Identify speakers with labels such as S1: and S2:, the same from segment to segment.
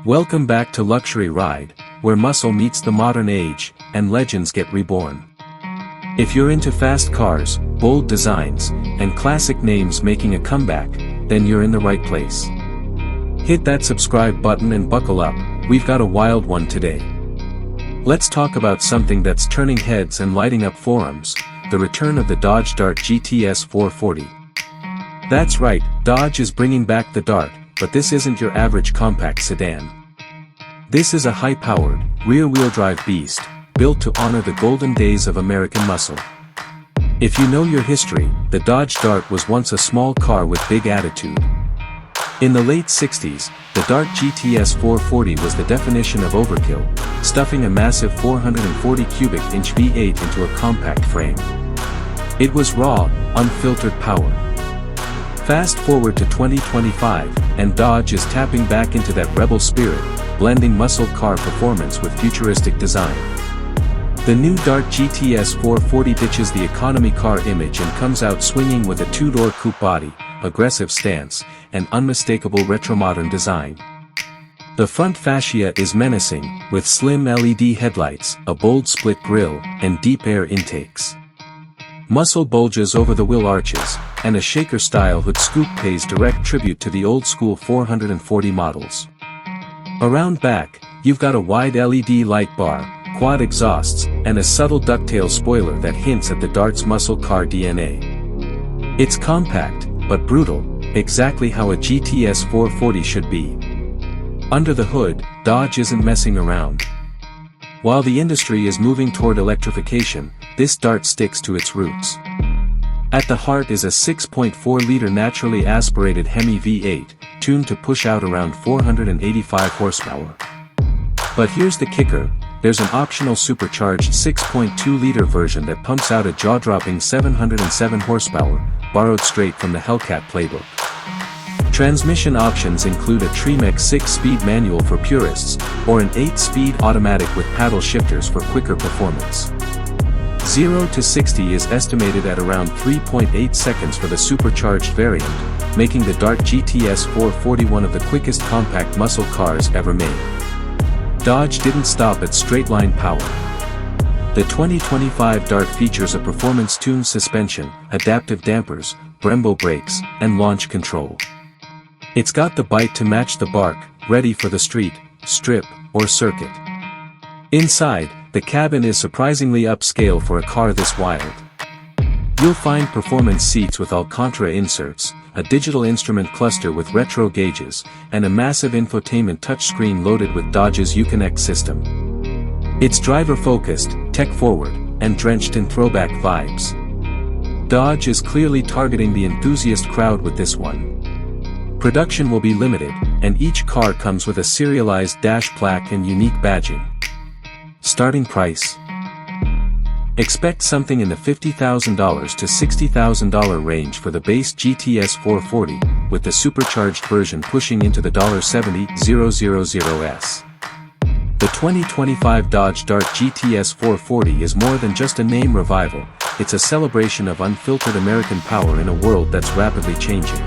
S1: Welcome back to Luxury Ride, where muscle meets the modern age, and legends get reborn. If you're into fast cars, bold designs, and classic names making a comeback, then you're in the right place. Hit that subscribe button and buckle up, we've got a wild one today. Let's talk about something that's turning heads and lighting up forums, the return of the Dodge Dart GTS 440. That's right, Dodge is bringing back the Dart, but this isn't your average compact sedan. This is a high-powered, rear-wheel drive beast, built to honor the golden days of American muscle. If you know your history, the Dodge Dart was once a small car with big attitude. In the late 60s, the Dart GTS 440 was the definition of overkill, stuffing a massive 440 cubic inch V8 into a compact frame. It was raw, unfiltered power. Fast forward to 2025, and Dodge is tapping back into that rebel spirit, blending muscle car performance with futuristic design. The new Dart GTS 440 ditches the economy car image and comes out swinging with a two-door coupe body, aggressive stance, and unmistakable retro-modern design. The front fascia is menacing, with slim LED headlights, a bold split grille, and deep air intakes. Muscle bulges over the wheel arches, and a shaker-style hood scoop pays direct tribute to the old-school 440 models. Around back, you've got a wide LED light bar, quad exhausts, and a subtle ducktail spoiler that hints at the Dart's muscle car DNA. It's compact, but brutal, exactly how a GTS 440 should be. Under the hood, Dodge isn't messing around. While the industry is moving toward electrification, this Dart sticks to its roots. At the heart is a 6.4-liter naturally aspirated HEMI V8, tuned to push out around 485 horsepower. But here's the kicker, there's an optional supercharged 6.2-liter version that pumps out a jaw-dropping 707 horsepower, borrowed straight from the Hellcat playbook. Transmission options include a Tremec 6-speed manual for purists, or an 8-speed automatic with paddle shifters for quicker performance. 0 to 60 is estimated at around 3.8 seconds for the supercharged variant, making the Dart GTS 440 one of the quickest compact muscle cars ever made. Dodge didn't stop at straight-line power. The 2025 Dart features a performance-tuned suspension, adaptive dampers, Brembo brakes, and launch control. It's got the bite to match the bark, ready for the street, strip, or circuit. Inside, the cabin is surprisingly upscale for a car this wild. You'll find performance seats with Alcantara inserts, a digital instrument cluster with retro gauges, and a massive infotainment touchscreen loaded with Dodge's Uconnect system. It's driver-focused, tech-forward, and drenched in throwback vibes. Dodge is clearly targeting the enthusiast crowd with this one. Production will be limited, and each car comes with a serialized dash plaque and unique badging. Starting price: expect something in the $50,000 to $60,000 range for the base GTS 440, with the supercharged version pushing into the $70,000s. The 2025 Dodge Dart GTS 440 is more than just a name revival, it's a celebration of unfiltered American power in a world that's rapidly changing.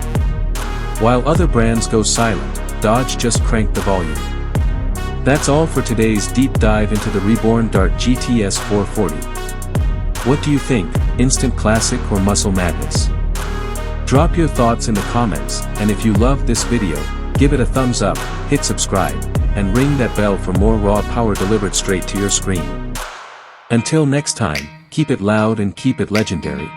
S1: While other brands go silent, Dodge just cranked the volume. That's all for today's deep dive into the reborn Dart GTS 440. What do you think, instant classic or muscle madness? Drop your thoughts in the comments, and if you loved this video, give it a thumbs up, hit subscribe, and ring that bell for more raw power delivered straight to your screen. Until next time, keep it loud and keep it legendary.